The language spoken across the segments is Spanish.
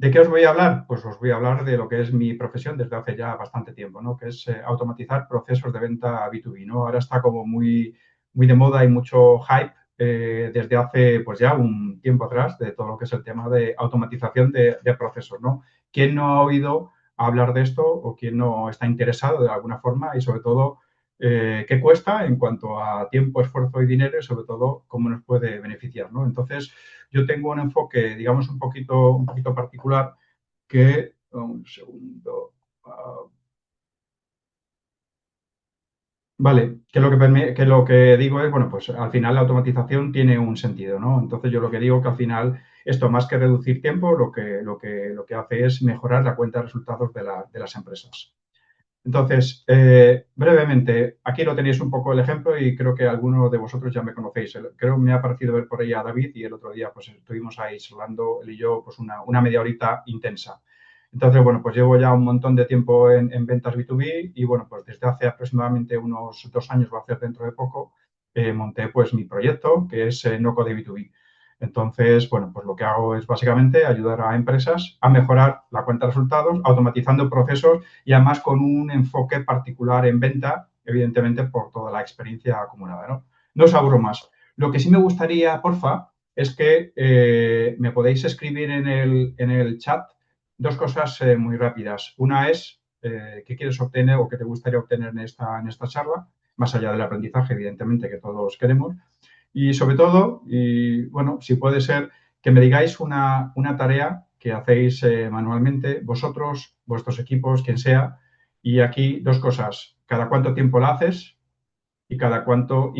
¿De qué os voy a hablar? Pues os voy a hablar de lo que es mi profesión desde hace ya bastante tiempo, ¿no? Que es automatizar procesos de venta B2B, ¿no? Ahora está como muy de moda y mucho hype desde hace pues ya un tiempo atrás de todo lo que es el tema de automatización de procesos, ¿no? ¿Quién no ha oído hablar de esto o quién no está interesado de alguna forma y sobre todo qué cuesta en cuanto a tiempo, esfuerzo y dinero y sobre todo cómo nos puede beneficiar, ¿no? Entonces, yo tengo un enfoque, digamos, un poquito particular que, un segundo, vale, que lo que digo es, bueno, pues al final la automatización tiene un sentido, ¿no? Entonces yo lo que digo que al final esto más que reducir tiempo, lo que hace es mejorar la cuenta de resultados de las empresas. Entonces, brevemente, aquí lo tenéis un poco el ejemplo y creo que algunos de vosotros ya me conocéis. Creo que me ha parecido ver por ahí a David y el otro día pues estuvimos ahí hablando él y yo pues una media horita intensa. Entonces, bueno, pues llevo ya un montón de tiempo en ventas B2B y bueno, pues desde hace aproximadamente unos 2 años, va a hacer dentro de poco, monté pues mi proyecto que es No Code B2B. Entonces, bueno, pues lo que hago es básicamente ayudar a empresas a mejorar la cuenta de resultados, automatizando procesos y además con un enfoque particular en venta, evidentemente por toda la experiencia acumulada, ¿no? No os aburro más. Lo que sí me gustaría, porfa, es que me podéis escribir en el chat dos cosas muy rápidas. Una es qué quieres obtener o qué te gustaría obtener en esta charla, más allá del aprendizaje, evidentemente, que todos queremos. Y sobre todo, y bueno, si puede ser que me digáis una tarea que hacéis manualmente, vosotros, vuestros equipos, quien sea, y aquí dos cosas, cada cuánto tiempo la haces y cuánto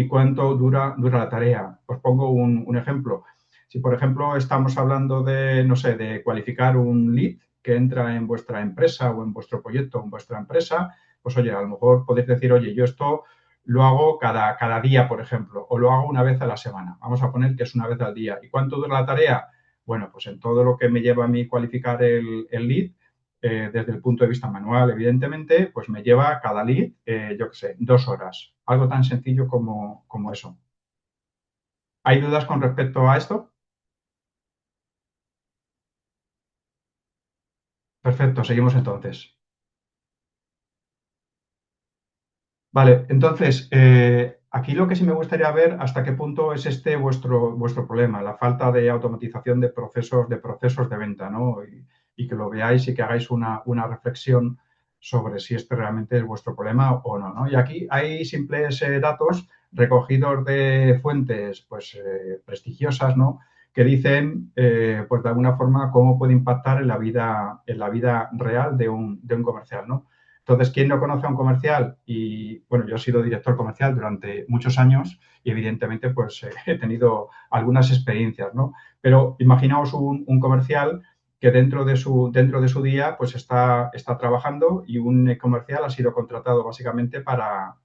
dura la tarea. Os pongo un ejemplo. Si, por ejemplo, estamos hablando de, no sé, de cualificar un lead que entra en vuestra empresa o en vuestro proyecto o en vuestra empresa, pues oye, a lo mejor podéis decir, oye, yo esto lo hago cada día, por ejemplo, o lo hago una vez a la semana. Vamos a poner que es una vez al día. ¿Y cuánto dura la tarea? Bueno, pues en todo lo que me lleva a mí cualificar el lead, desde el punto de vista manual, evidentemente, pues me lleva cada lead, yo qué sé, 2 horas. Algo tan sencillo como eso. ¿Hay dudas con respecto a esto? Perfecto, seguimos entonces. Vale, entonces, aquí lo que sí me gustaría ver hasta qué punto es este vuestro problema, la falta de automatización de procesos de venta, ¿no? Y que lo veáis y que hagáis una reflexión sobre si este realmente es vuestro problema o no, ¿no? Y aquí hay simples datos recogidos de fuentes, pues, prestigiosas, ¿no? Que dicen, pues, de alguna forma, cómo puede impactar en la vida real de un comercial, ¿no? Entonces, ¿quién no conoce a un comercial? Y bueno, yo he sido director comercial durante muchos años y evidentemente pues he tenido algunas experiencias, ¿no? Pero imaginaos un comercial que dentro de su día pues está trabajando y un comercial ha sido contratado básicamente para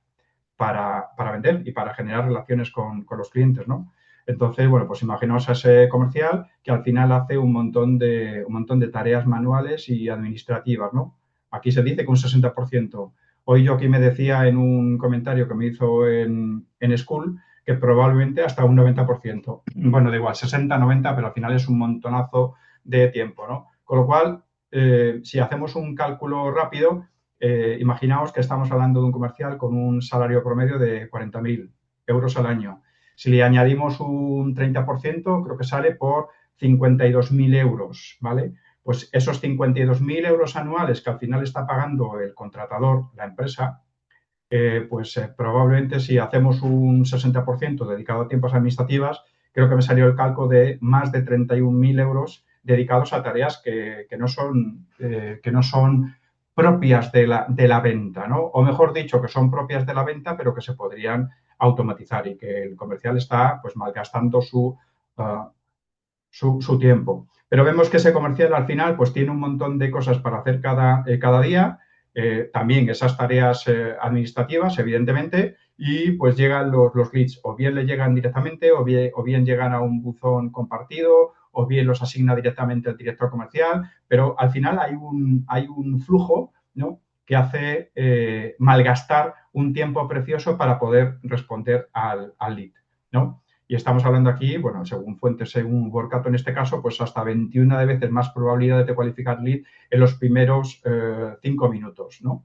vender y para generar relaciones con los clientes, ¿no? Entonces, bueno, pues imaginaos a ese comercial que al final hace un montón de tareas manuales y administrativas, ¿no? Aquí se dice que un 60%. Hoy yo aquí me decía en un comentario que me hizo en School que probablemente hasta un 90%. Bueno, da igual, 60, 90, pero al final es un montonazo de tiempo, ¿no? Con lo cual, si hacemos un cálculo rápido, imaginaos que estamos hablando de un comercial con un salario promedio de 40.000 euros al año. Si le añadimos un 30%, creo que sale por 52.000 euros, ¿vale? Pues esos 52.000 euros anuales que al final está pagando el contratador, la empresa, pues probablemente si hacemos un 60% dedicado a tiempos administrativas, creo que me salió el cálculo de más de 31.000 euros dedicados a tareas que no son propias de la venta, ¿no? O mejor dicho, que son propias de la venta, pero que se podrían automatizar y que el comercial está pues malgastando uh, su tiempo. Pero vemos que ese comercial al final pues tiene un montón de cosas para hacer cada día, también esas tareas administrativas, evidentemente, y pues llegan los leads, o bien le llegan directamente, o bien llegan a un buzón compartido, o bien los asigna directamente el director comercial, pero al final hay un flujo, ¿no? Que hace malgastar un tiempo precioso para poder responder al lead, ¿no? Y estamos hablando aquí, bueno, según fuentes, según Workato en este caso, pues hasta 21 de veces más probabilidades de cualificar lead en los primeros 5 minutos, ¿no?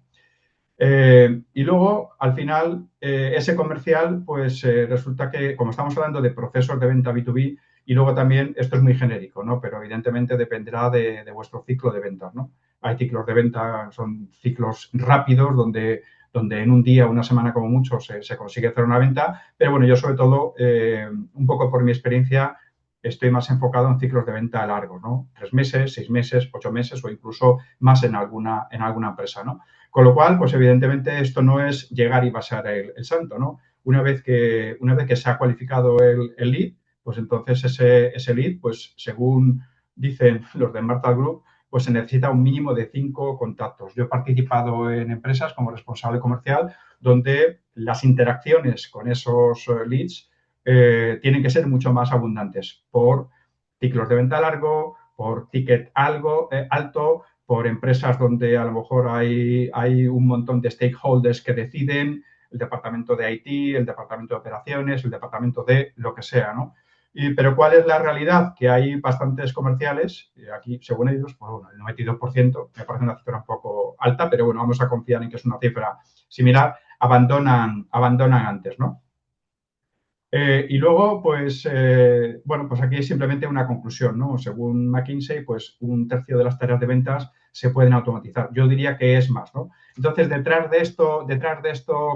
Y luego, al final, ese comercial, pues resulta que, como estamos hablando de procesos de venta B2B, y luego también, esto es muy genérico, ¿no? Pero evidentemente dependerá de vuestro ciclo de ventas, ¿no? Hay ciclos de venta, son ciclos rápidos, donde en un día, una semana como mucho, se consigue hacer una venta. Pero bueno, yo sobre todo, un poco por mi experiencia, estoy más enfocado en ciclos de venta largos, ¿no? 3 meses, 6 meses, 8 meses o incluso más en alguna empresa, ¿no? Con lo cual, pues evidentemente esto no es llegar y pasar el santo, ¿no? Una vez que se ha cualificado el lead, pues entonces ese lead, pues según dicen los de Marta Group, pues se necesita un mínimo de 5 contactos. Yo he participado en empresas como responsable comercial donde las interacciones con esos leads tienen que ser mucho más abundantes por ciclos de venta largo, por ticket alto, por empresas donde a lo mejor hay un montón de stakeholders que deciden, el departamento de IT, el departamento de operaciones, el departamento de lo que sea, ¿no? Pero ¿cuál es la realidad? Que hay bastantes comerciales, aquí según ellos, pues bueno, el 92%, me parece una cifra un poco alta, pero bueno, vamos a confiar en que es una cifra similar, abandonan antes, ¿no? Y luego, pues, bueno, pues aquí es simplemente una conclusión, ¿no? Según McKinsey, pues un tercio de las tareas de ventas se pueden automatizar. Yo diría que es más, ¿no? Entonces, detrás de esto,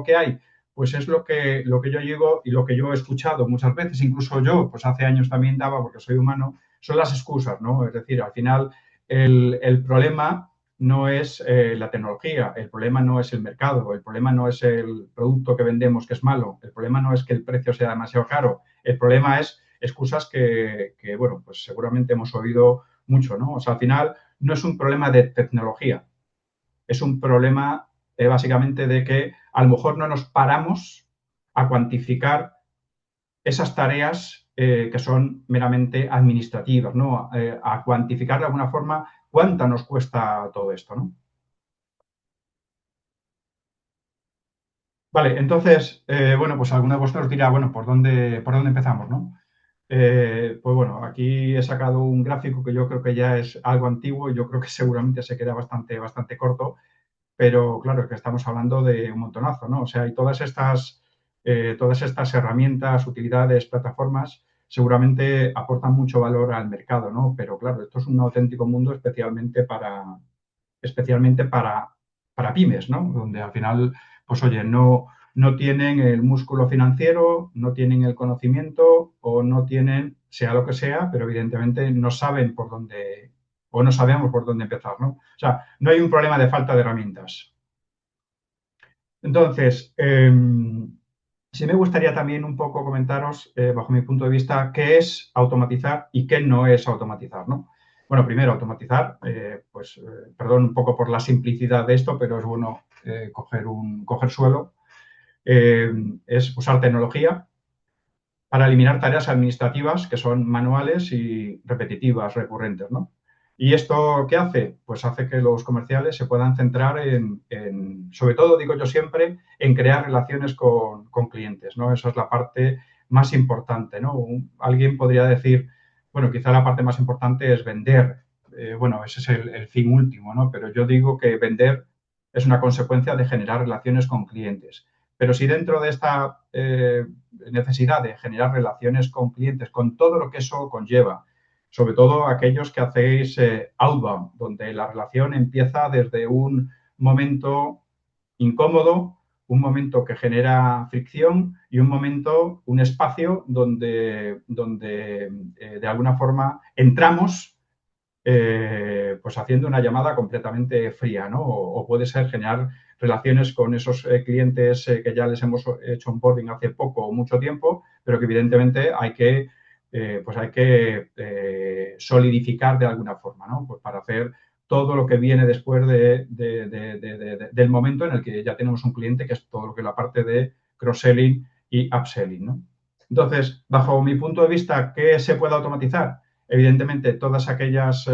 ¿qué hay? Pues es lo que yo digo y lo que yo he escuchado muchas veces, incluso yo, pues hace años también daba, porque soy humano, son las excusas, ¿no? Es decir, al final, el problema no es la tecnología, el problema no es el mercado, el problema no es el producto que vendemos que es malo, el problema no es que el precio sea demasiado caro, el problema es excusas que, bueno, pues seguramente hemos oído mucho, ¿no? O sea, al final no es un problema de tecnología, es un problema básicamente de que a lo mejor no nos paramos a cuantificar esas tareas que son meramente administrativas, ¿no? A cuantificar de alguna forma cuánto nos cuesta todo esto, ¿no? Vale, entonces, bueno, pues alguno de vosotros dirá, bueno, ¿por dónde empezamos, no? Pues bueno, aquí he sacado un gráfico que yo creo que ya es algo antiguo y yo creo que seguramente se queda bastante, bastante corto, pero claro, es que estamos hablando de un montonazo, ¿no? O sea, y todas estas herramientas, utilidades, plataformas, seguramente aportan mucho valor al mercado, ¿no? Pero claro, esto es un auténtico mundo especialmente para pymes, ¿no? Donde al final, pues oye, no tienen el músculo financiero, no tienen el conocimiento o no tienen, sea lo que sea, pero evidentemente no saben por dónde o no sabemos por dónde empezar, ¿no? O sea, no hay un problema de falta de herramientas. Entonces, sí me gustaría también un poco comentaros, bajo mi punto de vista, qué es automatizar y qué no es automatizar, ¿no? Bueno, primero, automatizar, pues, perdón un poco por la simplicidad de esto, pero es bueno coger suelo, eh, es usar tecnología para eliminar tareas administrativas que son manuales y repetitivas, recurrentes, ¿no? ¿Y esto qué hace? Pues hace que los comerciales se puedan centrar sobre todo, digo yo siempre, en crear relaciones con clientes, ¿no? Esa es la parte más importante, ¿no? Alguien podría decir, bueno, quizá la parte más importante es vender. Bueno, ese es el fin último, ¿no? Pero yo digo que vender es una consecuencia de generar relaciones con clientes. Pero si dentro de esta necesidad de generar relaciones con clientes, con todo lo que eso conlleva, sobre todo aquellos que hacéis outbound, donde la relación empieza desde un momento incómodo, un momento que genera fricción y un momento, un espacio donde de alguna forma entramos pues haciendo una llamada completamente fría, ¿no? O puede ser generar relaciones con esos clientes que ya les hemos hecho onboarding hace poco o mucho tiempo, pero que evidentemente hay que solidificar de alguna forma, ¿no? Pues para hacer todo lo que viene después del momento en el que ya tenemos un cliente, que es todo lo que es la parte de cross-selling y upselling, ¿no? Entonces, bajo mi punto de vista, ¿qué se puede automatizar? Evidentemente, todas aquellas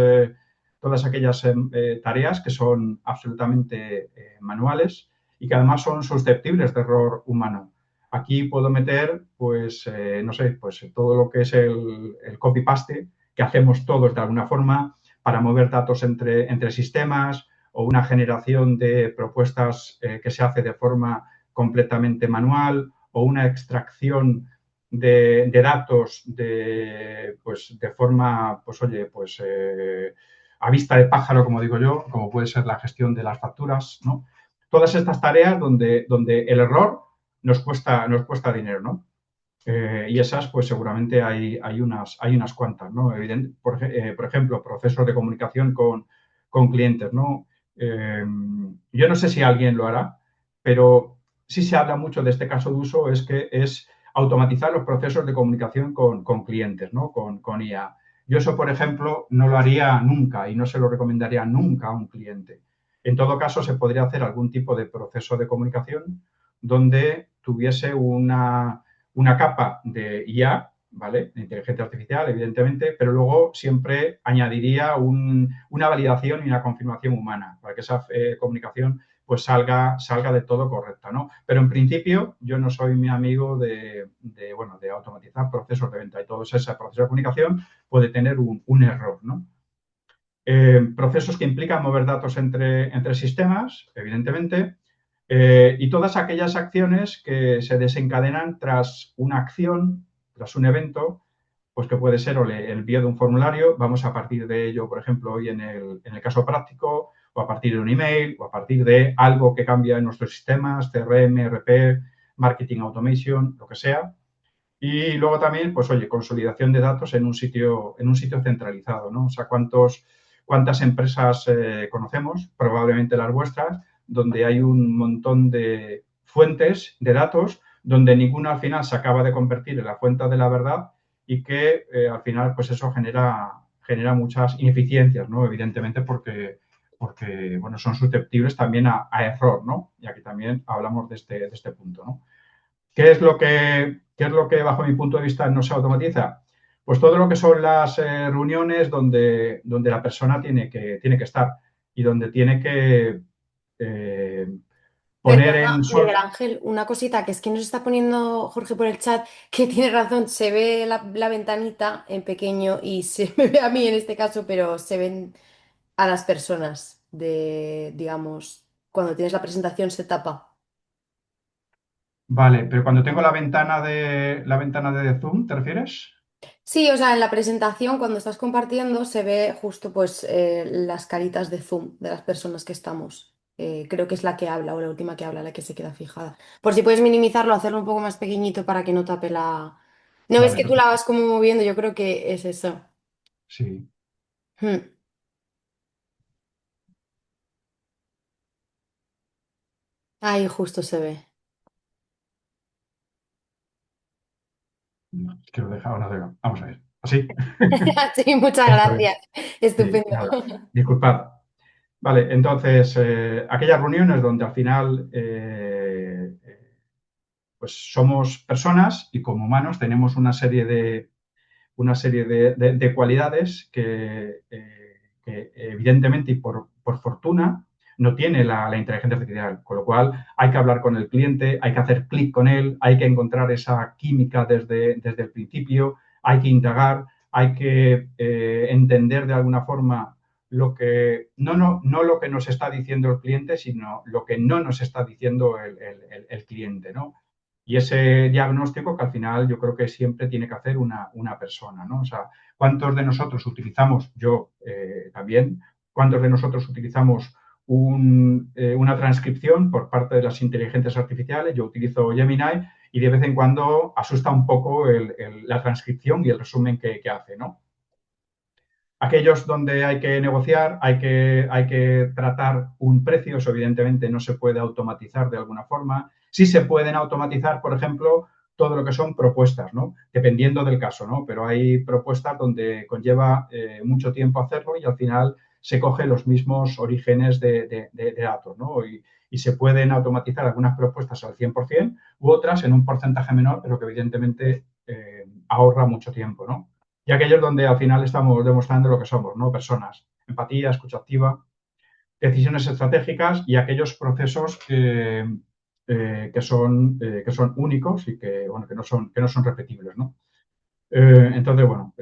tareas que son absolutamente manuales y que además son susceptibles de error humano. Aquí puedo meter, pues, no sé, pues todo lo que es el copy-paste que hacemos todos de alguna forma para mover datos entre sistemas o una generación de propuestas que se hace de forma completamente manual o una extracción de datos pues, de forma, pues oye, pues a vista de pájaro, como digo yo, como puede ser la gestión de las facturas, ¿no? Todas estas tareas donde el error nos cuesta dinero, ¿no? Y esas, pues seguramente hay unas cuantas, ¿no? Por ejemplo, procesos de comunicación con clientes, ¿no? Yo no sé si alguien lo hará, pero sí se habla mucho de este caso de uso, es que es automatizar los procesos de comunicación con clientes, ¿no? Con IA. Yo eso, por ejemplo, no lo haría nunca y no se lo recomendaría nunca a un cliente. En todo caso, se podría hacer algún tipo de proceso de comunicación donde tuviese una capa de IA, ¿vale? De inteligencia artificial, evidentemente, pero luego siempre añadiría una validación y una confirmación humana para que esa comunicación pues salga de todo correcta, ¿no? Pero en principio yo no soy mi amigo bueno, de automatizar procesos de venta y todo ese proceso de comunicación puede tener un error, ¿no? Procesos que implican mover datos entre sistemas, evidentemente, y todas aquellas acciones que se desencadenan tras una acción, tras un evento, pues que puede ser el envío de un formulario, vamos a partir de ello, por ejemplo, hoy en el caso práctico, o a partir de un email, o a partir de algo que cambia en nuestros sistemas, CRM, RP, Marketing Automation, lo que sea. Y luego también, pues oye, consolidación de datos en un sitio centralizado, ¿no? O sea, cuántas empresas conocemos, probablemente las vuestras, donde hay un montón de fuentes de datos, donde ninguna al final se acaba de convertir en la fuente de la verdad y que al final, pues eso genera muchas ineficiencias, ¿no? Evidentemente porque bueno, son susceptibles también a error, ¿no? Y aquí también hablamos de este punto, ¿no? ¿Qué es lo que bajo mi punto de vista no se automatiza? Pues todo lo que son las reuniones donde la persona tiene que estar y donde tiene que eh, poner Perdona, en Miguel sol. Ángel, una cosita que es que nos está poniendo Jorge por el chat, que tiene razón, se ve la ventanita en pequeño y se me ve a mí en este caso, pero se ven a las personas digamos, cuando tienes la presentación se tapa. Vale, pero cuando tengo la ventana de Zoom, ¿te refieres? Sí, o sea, en la presentación cuando estás compartiendo se ve justo pues las caritas de zoom de las personas que estamos. Creo que es la que habla o la última que habla, la que se queda fijada. Por si puedes minimizarlo, hacerlo un poco más pequeñito para que no tape la... ¿No ves Vale, que tú la vas como moviendo? Yo creo que es eso. sí. Hmm. Ahí justo se ve. No, es que lo he dejado, no, vamos a ver. ¿Así? Sí, muchas Está bien. gracias. Sí, Estupendo. nada. Disculpad. Vale, entonces, aquellas reuniones donde al final pues somos personas y como humanos tenemos una serie de cualidades que evidentemente y por fortuna no tiene la inteligencia artificial, con lo cual hay que hablar con el cliente, hay que hacer clic con él, hay que encontrar esa química desde el principio, hay que indagar, hay que entender de alguna forma no lo que nos está diciendo el cliente, sino lo que no nos está diciendo el cliente, ¿no? Y ese diagnóstico que al final yo creo que siempre tiene que hacer una persona, ¿no? O sea, ¿cuántos de nosotros utilizamos, yo también, cuántos de nosotros utilizamos una transcripción por parte de las inteligencias artificiales? Yo utilizo Gemini y de vez en cuando asusta un poco la transcripción y el resumen que hace, ¿no? Aquellos donde hay que negociar, hay que tratar un precio, eso evidentemente no se puede automatizar de alguna forma. Sí se pueden automatizar, por ejemplo, todo lo que son propuestas, ¿no? Dependiendo del caso, ¿no? Pero hay propuestas donde conlleva mucho tiempo hacerlo y al final se cogen los mismos orígenes de datos, ¿no? Y se pueden automatizar algunas propuestas al 100% u otras en un porcentaje menor, pero que evidentemente ahorra mucho tiempo, ¿no? Y aquellos donde al final estamos demostrando lo que somos, ¿no? Personas, empatía, escucha activa, decisiones estratégicas y aquellos procesos que son únicos y que, bueno, que no son repetibles, ¿no? Entonces, bueno,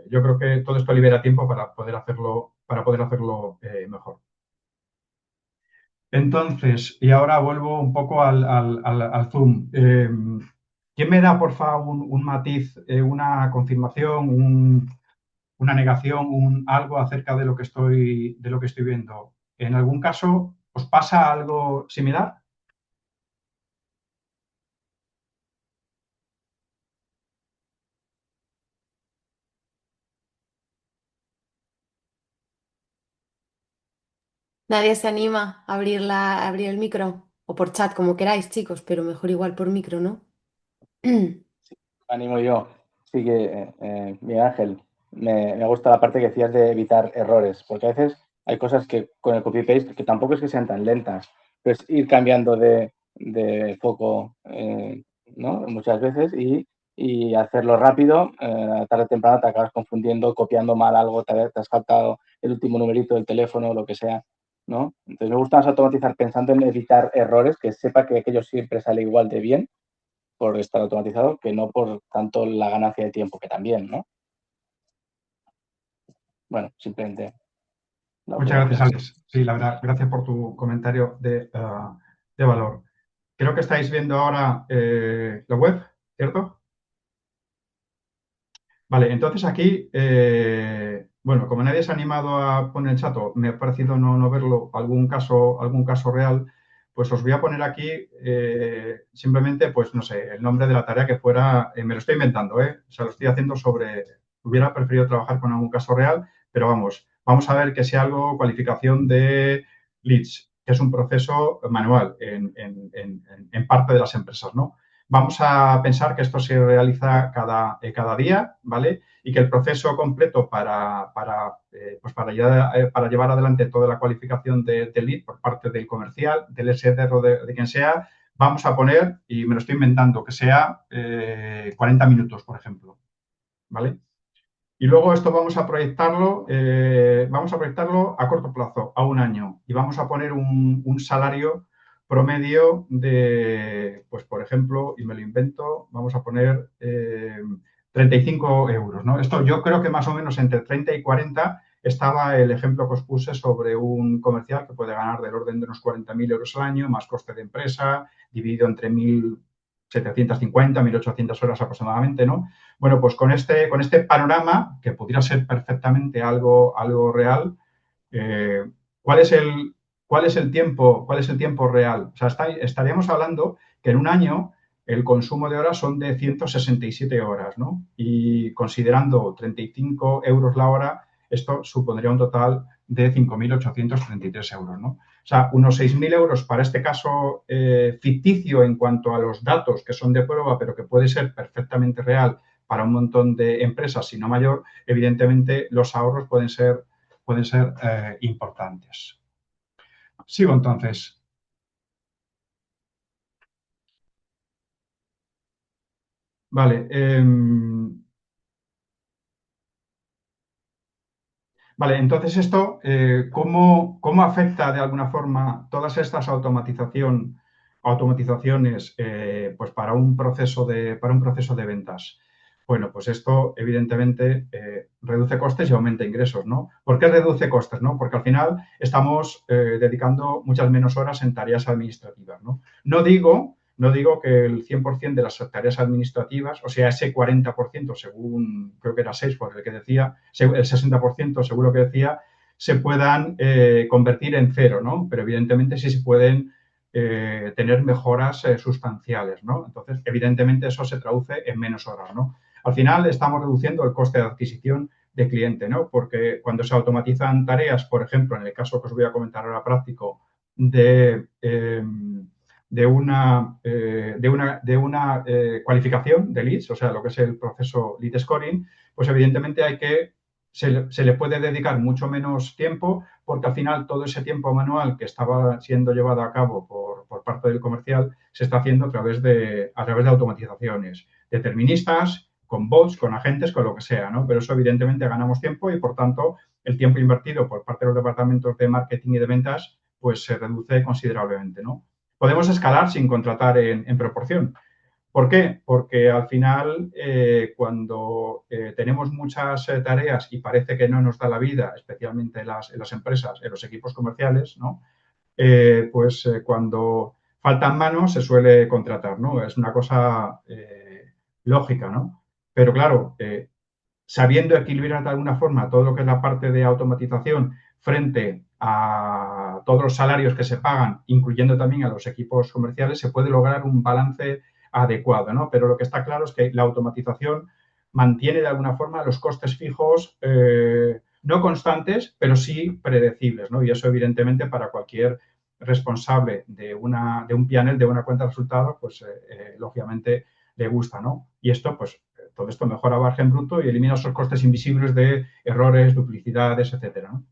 yo creo que todo esto libera tiempo para poder hacerlo mejor. Entonces, y ahora vuelvo un poco al Zoom. ¿Quién me da, por favor, un matiz, una confirmación, una negación, algo acerca de lo que estoy viendo? ¿En algún caso os pasa algo similar? Nadie se anima a a abrir el micro o por chat, como queráis, chicos, pero mejor igual por micro, ¿no? Me animo yo. Sí que, Miguel Ángel, me gusta la parte que decías de evitar errores, porque a veces hay cosas que con el copy-paste que tampoco es que sean tan lentas, pero es ir cambiando de foco, ¿no? Muchas veces y hacerlo rápido, tarde o temprano te acabas confundiendo, copiando mal algo, te has faltado el último numerito del teléfono o lo que sea, ¿no? Entonces me gusta más automatizar pensando en evitar errores, que sepa que aquello siempre sale igual de bien por estar automatizado que no por tanto la ganancia de tiempo, que también, ¿no? Bueno, simplemente la Muchas gracias, observación. Alex. Sí, la verdad, gracias por tu comentario de valor. Creo que estáis viendo ahora la web, ¿cierto? Vale, entonces aquí, bueno, como nadie se ha animado a poner el chat, o me ha parecido no verlo, algún caso real, pues os voy a poner aquí simplemente, pues no sé, el nombre de la tarea que fuera, me lo estoy inventando, ¿eh? O sea, lo estoy haciendo hubiera preferido trabajar con algún caso real, pero vamos a ver que sea algo, cualificación de leads, que es un proceso manual en parte de las empresas, ¿no? Vamos a pensar que esto se realiza cada día, ¿vale? Y que el proceso completo pues para llevar adelante toda la cualificación de lead por parte del comercial, del SDR o de quien sea, vamos a poner, y me lo estoy inventando, que sea 40 minutos, por ejemplo, ¿vale? Y luego esto vamos a proyectarlo a corto plazo, a un año, y vamos a poner un salario promedio de, pues por ejemplo, y me lo invento, vamos a poner 35 euros, ¿no? Esto yo creo que más o menos entre 30 y 40 estaba el ejemplo que os puse sobre un comercial que puede ganar del orden de unos 40.000 euros al año, más coste de empresa, dividido entre 1.750, 1.800 horas aproximadamente, ¿no? Bueno, pues con este panorama, que pudiera ser perfectamente algo real, eh, ¿cuál es cuál es el tiempo real? O sea, estaríamos hablando que en un año el consumo de horas son de 167 horas, ¿no? Y considerando 35 euros la hora, esto supondría un total de 5.833 euros, ¿no? O sea, unos 6.000 euros para este caso ficticio en cuanto a los datos que son de prueba, pero que puede ser perfectamente real para un montón de empresas, si no mayor, evidentemente los ahorros pueden ser importantes. Sigo entonces. Vale. Vale, entonces esto, ¿cómo afecta de alguna forma todas estas automatizaciones pues para un proceso de ventas? Bueno, pues esto evidentemente reduce costes y aumenta ingresos, ¿no? ¿Por qué reduce costes, no? Porque al final estamos dedicando muchas menos horas en tareas administrativas, ¿no? No digo que el 100% de las tareas administrativas, o sea, ese 40%, según creo que era 6 por el que decía, el 60% según lo que decía, se puedan convertir en cero, ¿no? Pero evidentemente sí se pueden tener mejoras sustanciales, ¿no? Entonces, evidentemente eso se traduce en menos horas, ¿no? Al final estamos reduciendo el coste de adquisición de cliente, ¿no? Porque cuando se automatizan tareas, por ejemplo, en el caso que os voy a comentar ahora práctico, de, eh, de una cualificación de leads, o sea, lo que es el proceso lead scoring, pues evidentemente se le puede dedicar mucho menos tiempo porque al final todo ese tiempo manual que estaba siendo llevado a cabo por parte del comercial se está haciendo a través de automatizaciones deterministas, con bots, con agentes, con lo que sea, ¿no? Pero eso evidentemente ganamos tiempo y por tanto el tiempo invertido por parte de los departamentos de marketing y de ventas pues se reduce considerablemente, ¿no? podemos escalar sin contratar en proporción. ¿Por qué? Porque al final, cuando tenemos muchas tareas y parece que no nos da la vida, especialmente en las empresas, en los equipos comerciales, ¿no? Cuando faltan manos se suele contratar, ¿no? Es una cosa lógica, ¿no? Pero claro, sabiendo equilibrar de alguna forma todo lo que es la parte de automatización frente a todos los salarios que se pagan, incluyendo también a los equipos comerciales, se puede lograr un balance adecuado, ¿no? Pero lo que está claro es que la automatización mantiene de alguna forma los costes fijos no constantes, pero sí predecibles, ¿no? Y eso, evidentemente, para cualquier responsable de un panel, de una cuenta de resultados, pues, lógicamente, le gusta, ¿no? Y esto, pues, todo esto mejora margen bruto y elimina esos costes invisibles de errores, duplicidades, etcétera, ¿no?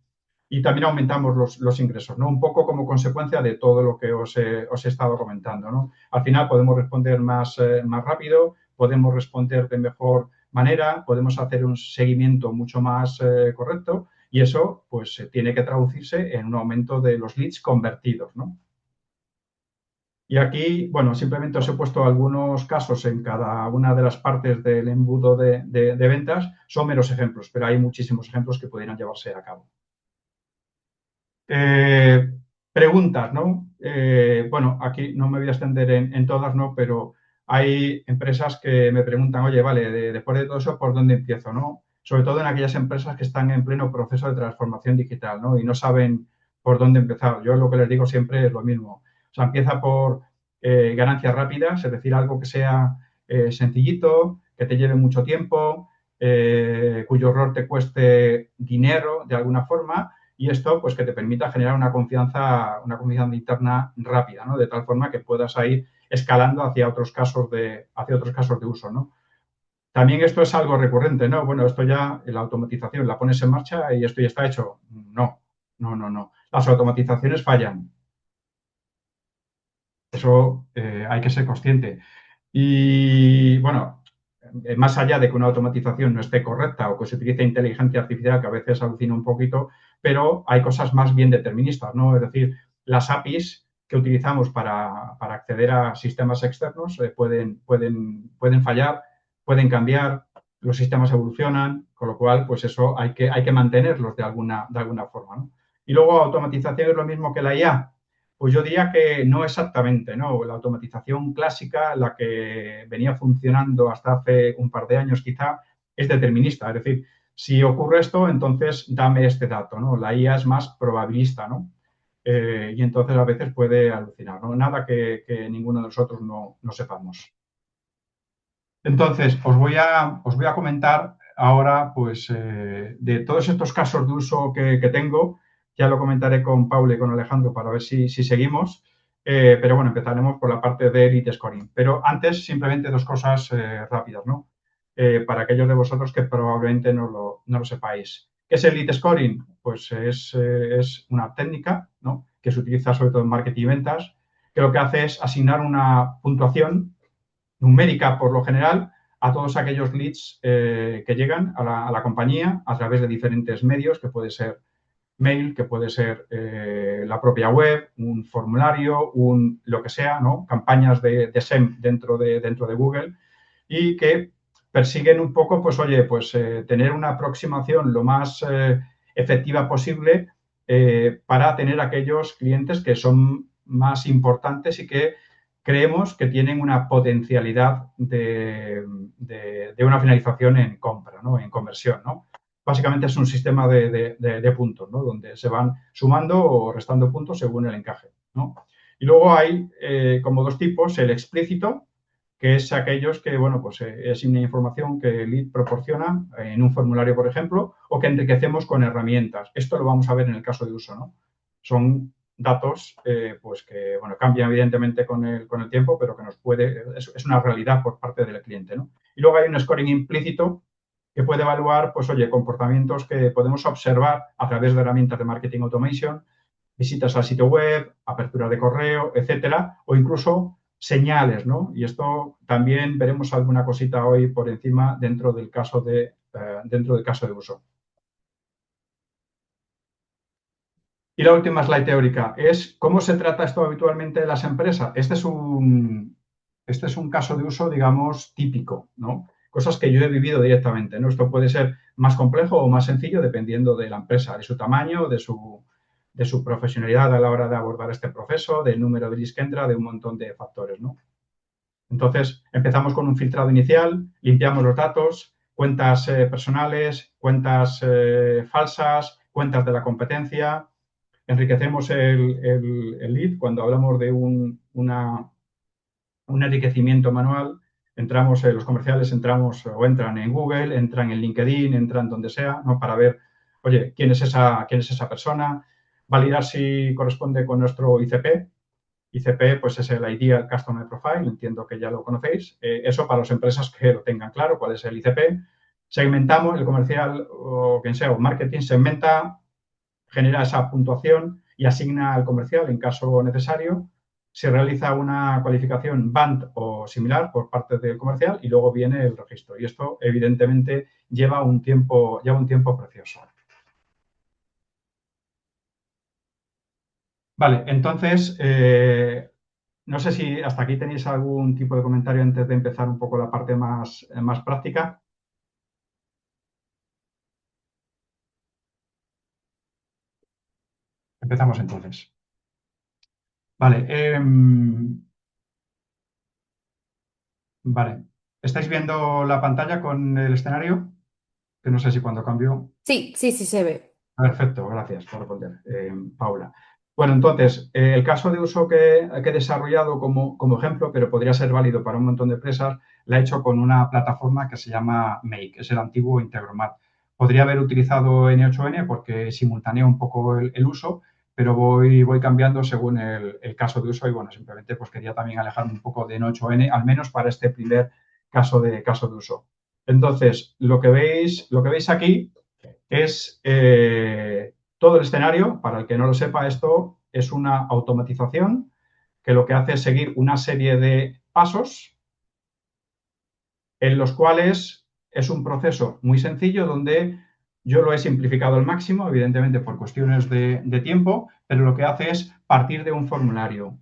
Y también aumentamos los ingresos, ¿no? Un poco como consecuencia de todo lo que os he estado comentando, ¿no? Al final podemos responder más rápido, podemos responder de mejor manera, podemos hacer un seguimiento mucho más correcto y eso, pues, tiene que traducirse en un aumento de los leads convertidos, ¿no? Y aquí, bueno, simplemente os he puesto algunos casos en cada una de las partes del embudo de ventas. Son meros ejemplos, pero hay muchísimos ejemplos que pudieran llevarse a cabo. Preguntas, ¿no? Bueno, aquí no me voy a extender en todas, ¿no? Pero hay empresas que me preguntan, oye, vale, después de todo eso, ¿por dónde empiezo, no? Sobre todo en aquellas empresas que están en pleno proceso de transformación digital, ¿no? Y no saben por dónde empezar. Yo lo que les digo siempre es lo mismo. O sea, empieza por ganancias rápidas, es decir, algo que sea sencillito, que te lleve mucho tiempo, cuyo error te cueste dinero de alguna forma y esto, pues, que te permita generar una confianza interna rápida, ¿no? De tal forma que puedas ir escalando hacia otros casos de uso, ¿no? También esto es algo recurrente, ¿no? Bueno, esto ya, la automatización la pones en marcha y esto ya está hecho. No, no, no, no. Las automatizaciones fallan. Eso hay que ser consciente. Y, bueno, más allá de que una automatización no esté correcta o que se utilice inteligencia artificial, que a veces alucina un poquito, pero hay cosas más bien deterministas, ¿no? Es decir, las APIs que utilizamos para acceder a sistemas externos pueden fallar, pueden cambiar, los sistemas evolucionan, con lo cual, pues eso hay que mantenerlos de alguna forma, ¿no? Y luego, automatización es lo mismo que la IA. Pues yo diría que no exactamente, ¿no? La automatización clásica, la que venía funcionando hasta hace un par de años quizá, es determinista. Es decir, si ocurre esto, entonces dame este dato, ¿no? La IA es más probabilista, ¿no? Y entonces a veces puede alucinar, ¿no? Nada que ninguno de nosotros no sepamos. Entonces, os voy a comentar ahora, pues, de todos estos casos de uso que tengo. Ya lo comentaré con Paula y con Alejandro para ver si seguimos. Pero bueno, empezaremos por la parte de Elite Scoring. Pero antes, simplemente dos cosas rápidas, ¿no? Para aquellos de vosotros que probablemente no lo sepáis. ¿Qué es el Elite Scoring? Pues es una técnica, ¿no? Que se utiliza sobre todo en marketing y ventas, que lo que hace es asignar una puntuación numérica por lo general a todos aquellos leads que llegan a la compañía a través de diferentes medios, que puede ser mail, que puede ser la propia web, un formulario, lo que sea, ¿no? Campañas de SEM dentro de Google y que persiguen un poco, pues oye, pues tener una aproximación lo más efectiva posible para tener aquellos clientes que son más importantes y que creemos que tienen una potencialidad de una finalización en compra, ¿no? En conversión, ¿no? Básicamente es un sistema de puntos, ¿no? Donde se van sumando o restando puntos según el encaje, ¿no? Y luego hay como dos tipos, el explícito, que es aquellos que, bueno, pues es una información que el lead proporciona en un formulario, por ejemplo, o que enriquecemos con herramientas. Esto lo vamos a ver en el caso de uso, ¿no? Son datos, pues que, bueno, cambian evidentemente con el tiempo, pero que es una realidad por parte del cliente, ¿no? Y luego hay un scoring implícito que puede evaluar, pues, oye, comportamientos que podemos observar a través de herramientas de marketing automation, visitas al sitio web, apertura de correo, etcétera, o incluso señales, ¿no? Y esto también veremos alguna cosita hoy por encima dentro del caso de uso. Y la última slide teórica es cómo se trata esto habitualmente en las empresas. Este es un caso de uso, digamos, típico, ¿no? Cosas que yo he vivido directamente, ¿no? Esto puede ser más complejo o más sencillo dependiendo de la empresa, de su tamaño, de su profesionalidad a la hora de abordar este proceso, del número de leads que entra, de un montón de factores, ¿no? Entonces, empezamos con un filtrado inicial, limpiamos los datos, cuentas personales, cuentas falsas, cuentas de la competencia, enriquecemos el lead. Cuando hablamos de un enriquecimiento manual, entramos, los comerciales entramos o entran en Google, entran en LinkedIn, entran donde sea, ¿no? Para ver, oye, quién es esa persona, validar si corresponde con nuestro ICP. ICP, pues es el Ideal Customer Profile, entiendo que ya lo conocéis. Eso para las empresas que lo tengan claro, cuál es el ICP. Segmentamos, el comercial o quien sea, o marketing segmenta, genera esa puntuación y asigna al comercial en caso necesario. Se realiza una cualificación BANT o similar por parte del comercial y luego viene el registro. Y esto, evidentemente, lleva un tiempo precioso. Vale, entonces, no sé si hasta aquí tenéis algún tipo de comentario antes de empezar un poco la parte más práctica. Empezamos entonces. Vale, vale. ¿Estáis viendo la pantalla con el escenario? Que no sé si cuando cambio. Sí, sí, sí se ve. Perfecto, gracias por responder, Paula. Bueno, entonces, el caso de uso que he desarrollado como ejemplo, pero podría ser válido para un montón de empresas, la he hecho con una plataforma que se llama Make, es el antiguo Integromat. Podría haber utilizado N8N porque simultanea un poco el uso, pero voy cambiando según el caso de uso y, bueno, simplemente pues quería también alejarme un poco de N8N, al menos para este primer caso de uso. Entonces, lo que veis aquí es todo el escenario. Para el que no lo sepa, esto es una automatización que lo que hace es seguir una serie de pasos en los cuales es un proceso muy sencillo donde yo lo he simplificado al máximo, evidentemente por cuestiones de tiempo, pero lo que hace es partir de un formulario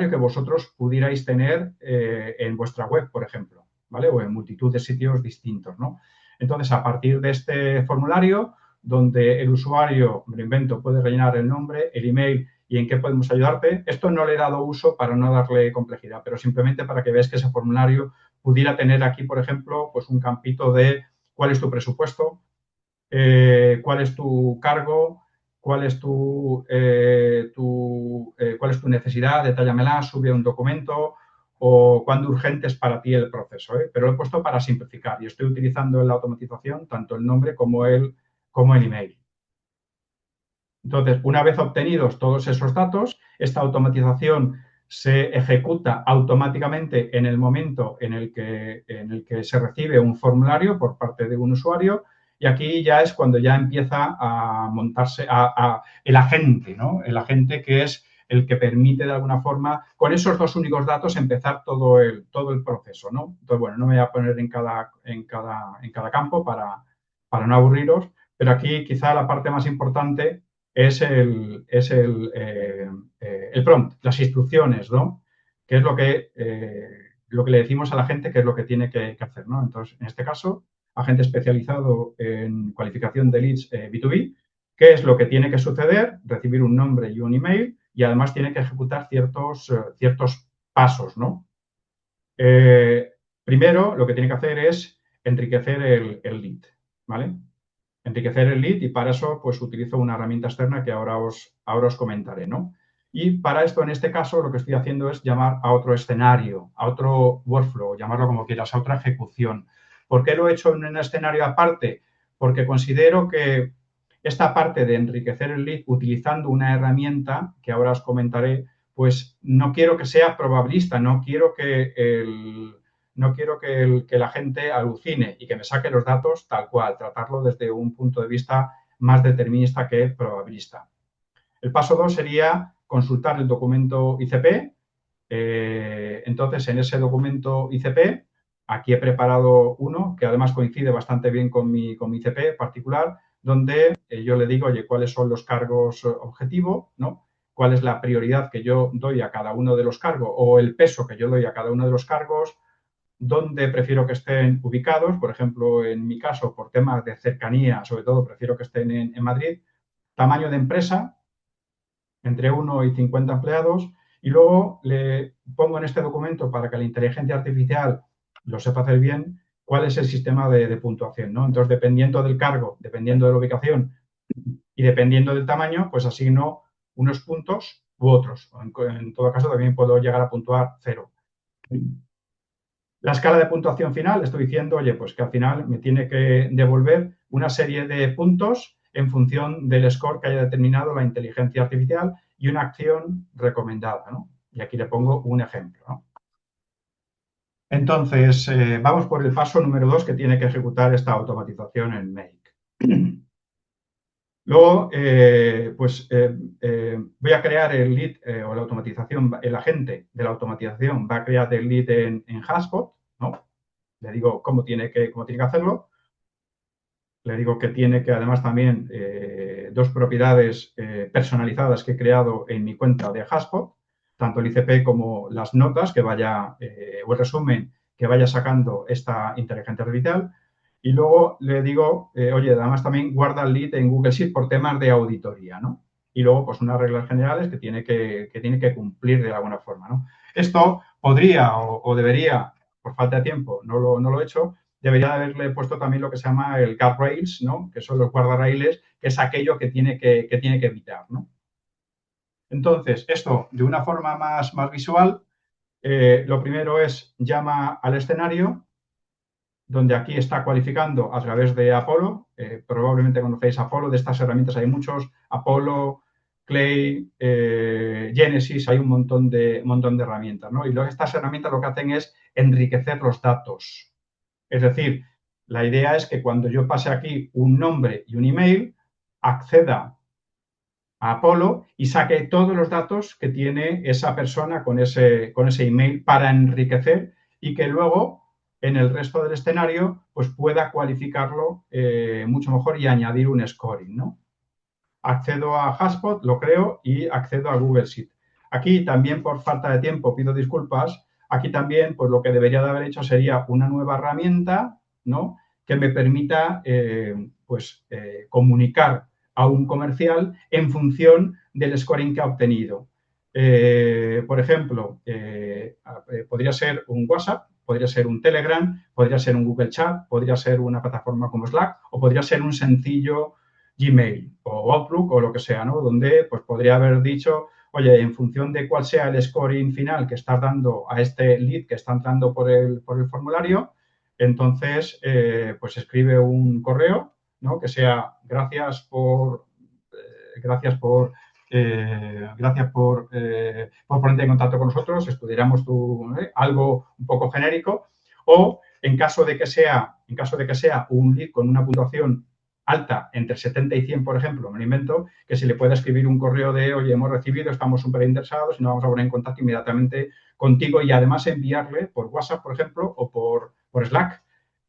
que vosotros pudierais tener en vuestra web, por ejemplo, ¿vale? O en multitud de sitios distintos, ¿no? Entonces, a partir de este formulario, donde el usuario, me lo invento, puede rellenar el nombre, el email y en qué podemos ayudarte. Esto no le he dado uso para no darle complejidad, pero simplemente para que veáis que ese formulario pudiera tener aquí, por ejemplo, pues un campito de cuál es tu presupuesto, cuál es tu cargo, cuál es tu necesidad, detállamela, sube un documento o cuándo urgente es para ti el proceso. Pero lo he puesto para simplificar y estoy utilizando en la automatización tanto el nombre como el email. Entonces, una vez obtenidos todos esos datos, esta automatización se ejecuta automáticamente en el momento en el que se recibe un formulario por parte de un usuario y aquí ya es cuando ya empieza a montarse el agente, ¿no? El agente que es el que permite de alguna forma, con esos dos únicos datos, empezar todo el proceso, ¿no? Entonces, bueno, no me voy a poner en cada campo para no aburriros, pero aquí quizá la parte más importante es el prompt, las instrucciones, ¿no? Que es lo que le decimos a la gente que es lo que tiene que hacer, ¿no? Entonces, en este caso, agente especializado en cualificación de leads B2B, ¿qué es lo que tiene que suceder? Recibir un nombre y un email y además tiene que ejecutar ciertos pasos, ¿no? Primero, lo que tiene que hacer es enriquecer el lead, ¿vale? Enriquecer el lead y para eso pues utilizo una herramienta externa que ahora os comentaré, ¿no? Y para esto, en este caso, lo que estoy haciendo es llamar a otro escenario, a otro workflow, llamarlo como quieras, a otra ejecución. ¿Por qué lo he hecho en un escenario aparte? Porque considero que esta parte de enriquecer el lead utilizando una herramienta, que ahora os comentaré, pues no quiero que sea probabilista, no quiero que la gente alucine y que me saque los datos tal cual, tratarlo desde un punto de vista más determinista que probabilista. El paso 2 sería consultar el documento ICP. Entonces, en ese documento ICP, aquí he preparado uno que además coincide bastante bien con mi ICP particular, donde yo le digo, oye, cuáles son los cargos objetivo, ¿no? Cuál es la prioridad que yo doy a cada uno de los cargos o el peso que yo doy a cada uno de los cargos, dónde prefiero que estén ubicados, por ejemplo, en mi caso, por temas de cercanía, sobre todo, prefiero que estén en Madrid, tamaño de empresa, entre 1 y 50 empleados, y luego le pongo en este documento para que la inteligencia artificial lo sepa hacer bien, cuál es el sistema de puntuación, ¿no? Entonces, dependiendo del cargo, dependiendo de la ubicación y dependiendo del tamaño, pues asigno unos puntos u otros. En todo caso, también puedo llegar a puntuar 0. La escala de puntuación final, estoy diciendo, oye, pues que al final me tiene que devolver una serie de puntos en función del score que haya determinado la inteligencia artificial y una acción recomendada, ¿no? Y aquí le pongo un ejemplo, ¿no? Entonces, vamos por el paso número 2 que tiene que ejecutar esta automatización en Make. Luego, voy a crear el lead o la automatización, el agente de la automatización va a crear el lead en Haspot, ¿no? Le digo cómo tiene que hacerlo. Le digo que tiene que además también 2 propiedades personalizadas que he creado en mi cuenta de Haspot, tanto el ICP como las notas que vaya, o el resumen que vaya sacando esta inteligencia artificial. Y luego le digo, oye, además también guarda el lead en Google Sheet por temas de auditoría, ¿no? Y luego, pues, unas reglas generales que tiene que cumplir de alguna forma, ¿no? Esto podría o debería, por falta de tiempo, no lo he hecho, debería de haberle puesto también lo que se llama el guardrails, ¿no? Que son los guardarrailes, que es aquello que tiene que evitar, ¿no? Entonces, esto de una forma más visual, lo primero es llama al escenario, donde aquí está cualificando a través de Apollo. Probablemente conocéis Apollo, de estas herramientas hay muchos, Apollo, Clay, Genesis, hay un montón de herramientas, ¿no? Y estas herramientas lo que hacen es enriquecer los datos. Es decir, la idea es que cuando yo pase aquí un nombre y un email, acceda a Apollo y saque todos los datos que tiene esa persona con ese email para enriquecer y que luego en el resto del escenario pues pueda cualificarlo mucho mejor y añadir un scoring, ¿no? Accedo a Haspot, lo creo y accedo a Google Sheet. Aquí también por falta de tiempo pido disculpas. Aquí también pues lo que debería de haber hecho sería una nueva herramienta, ¿no? Que me permita comunicar a un comercial en función del scoring que ha obtenido. Por ejemplo, podría ser un WhatsApp, podría ser un Telegram, podría ser un Google Chat, podría ser una plataforma como Slack o podría ser un sencillo Gmail o Outlook o lo que sea, ¿no? Donde pues podría haber dicho, oye, en función de cuál sea el scoring final que estás dando a este lead que está entrando por el formulario, entonces pues escribe un correo, ¿no? Que sea gracias por ponerte en contacto con nosotros, estudiaremos algo un poco genérico, o en caso de que sea un lead con una puntuación alta, entre 70 y 100, por ejemplo, me lo invento, que se le pueda escribir un correo de, oye, hemos recibido, estamos súper interesados y nos vamos a poner en contacto inmediatamente contigo y además enviarle por WhatsApp, por ejemplo, o por Slack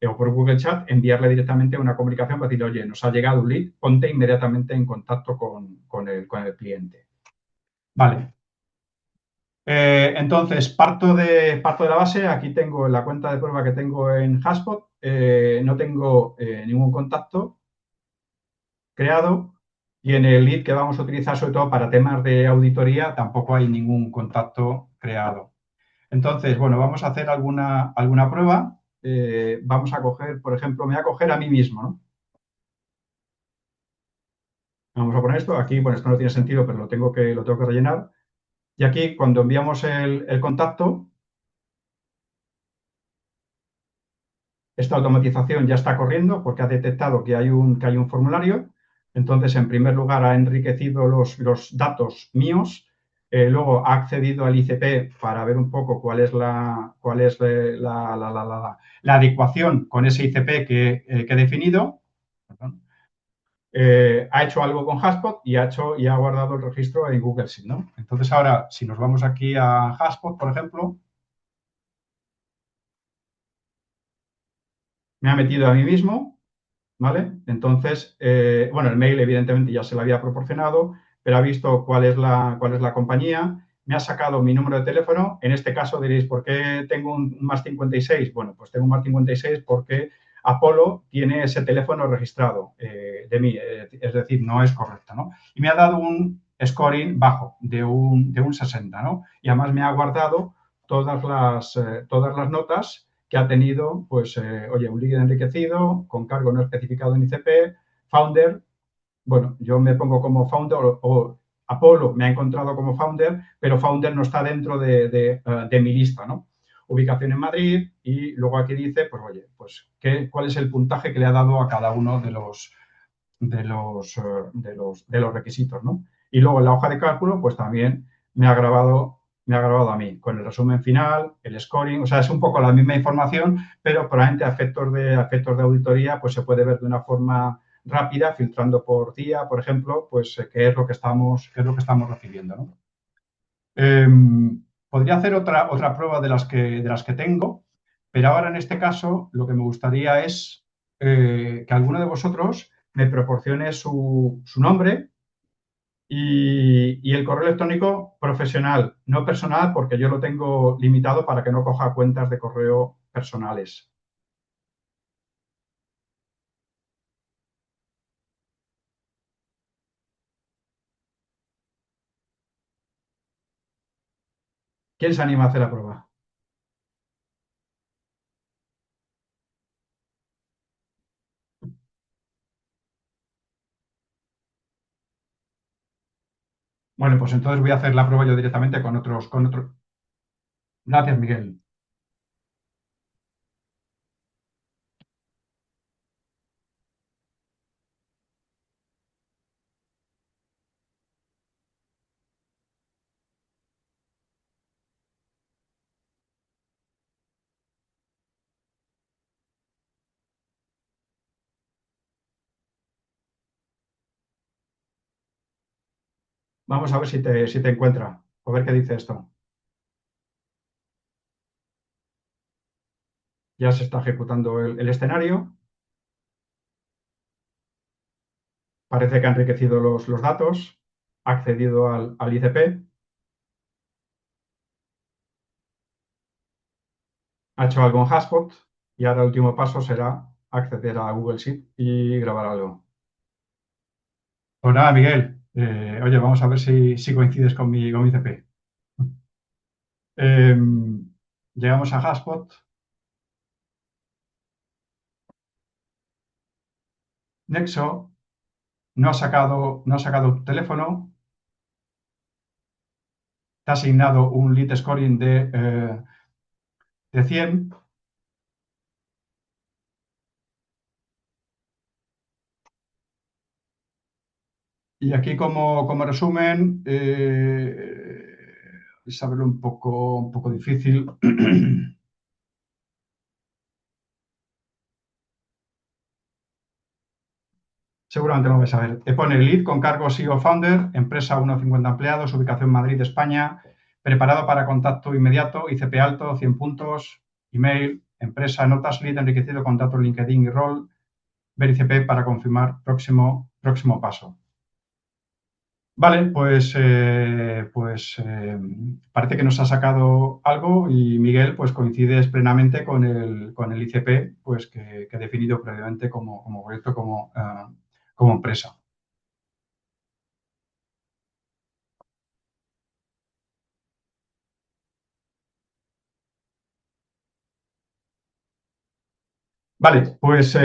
o por Google Chat, enviarle directamente una comunicación para decirle, oye, nos ha llegado un lead, ponte inmediatamente en contacto con el cliente. Vale. Entonces, parto de la base. Aquí tengo la cuenta de prueba que tengo en Haspot. No tengo ningún contacto creado y en el lead que vamos a utilizar sobre todo para temas de auditoría tampoco hay ningún contacto creado. Entonces, bueno, vamos a hacer alguna prueba. Vamos a coger, por ejemplo, me voy a coger a mí mismo, ¿no? Vamos a poner esto. Aquí, bueno, esto no tiene sentido, pero lo tengo que rellenar. Y aquí, cuando enviamos el contacto, esta automatización ya está corriendo porque ha detectado que hay un formulario. Entonces, en primer lugar, ha enriquecido los datos míos. Luego ha accedido al ICP para ver un poco cuál es la adecuación con ese ICP que he definido. Ha hecho algo con Haspot y ha guardado el registro en Google Sheet, ¿no? Entonces, ahora, si nos vamos aquí a Haspot, por ejemplo, me ha metido a mí mismo ¿vale? Entonces, bueno, el mail evidentemente ya se lo había proporcionado, pero ha visto cuál es la compañía, me ha sacado mi número de teléfono. En este caso diréis, ¿por qué tengo un más 56? Bueno, pues tengo un más 56 porque Apolo tiene ese teléfono registrado de mí, es decir, no es correcto, ¿no? Y me ha dado un scoring bajo, de un 60, ¿no? Y además me ha guardado todas las notas que ha tenido, pues, oye, un líquido enriquecido con cargo no especificado en ICP, founder, bueno, yo me pongo como founder o Apolo me ha encontrado como founder, pero founder no está dentro de mi lista, ¿no? Ubicación en Madrid y luego aquí dice, pues, oye, pues, ¿cuál es el puntaje que le ha dado a cada uno de los requisitos, ¿no? Y luego en la hoja de cálculo, pues también me ha grabado a mí, con el resumen final, el scoring, o sea, es un poco la misma información, pero probablemente a efectos de auditoría, pues se puede ver de una forma rápida, filtrando por día, por ejemplo, pues qué es lo que estamos recibiendo, ¿no? Eh, Podría hacer otra prueba de las que tengo, pero ahora en este caso lo que me gustaría es que alguno de vosotros me proporcione su nombre y el correo electrónico profesional, no personal, porque yo lo tengo limitado para que no coja cuentas de correo personales. ¿Quién se anima a hacer la prueba? Bueno, pues entonces voy a hacer la prueba yo directamente con otros. Gracias, Miguel. Vamos a ver si te encuentra. A ver qué dice esto. Ya se está ejecutando el escenario. Parece que ha enriquecido los datos, ha accedido al ICP, ha hecho algo en Haspot y ahora el último paso será acceder a Google Sheet y grabar algo. Pues nada, Miguel, oye, vamos a ver si coincides con mi ICP. Llegamos a Haspot. Nexo no ha sacado tu teléfono, te ha asignado un lead scoring de 100. Y aquí como resumen, saberlo un poco difícil. Seguramente lo vais a ver. Te pone lead con cargo CEO Founder, empresa 1,50 empleados, ubicación Madrid, España, preparado para contacto inmediato, ICP alto, 100 puntos, email, empresa, notas, lead enriquecido con datos LinkedIn y rol, ver ICP para confirmar próximo paso. Vale, pues parece que nos ha sacado algo y Miguel pues coincides plenamente con el ICP pues que he definido previamente como proyecto, como empresa. Vale, pues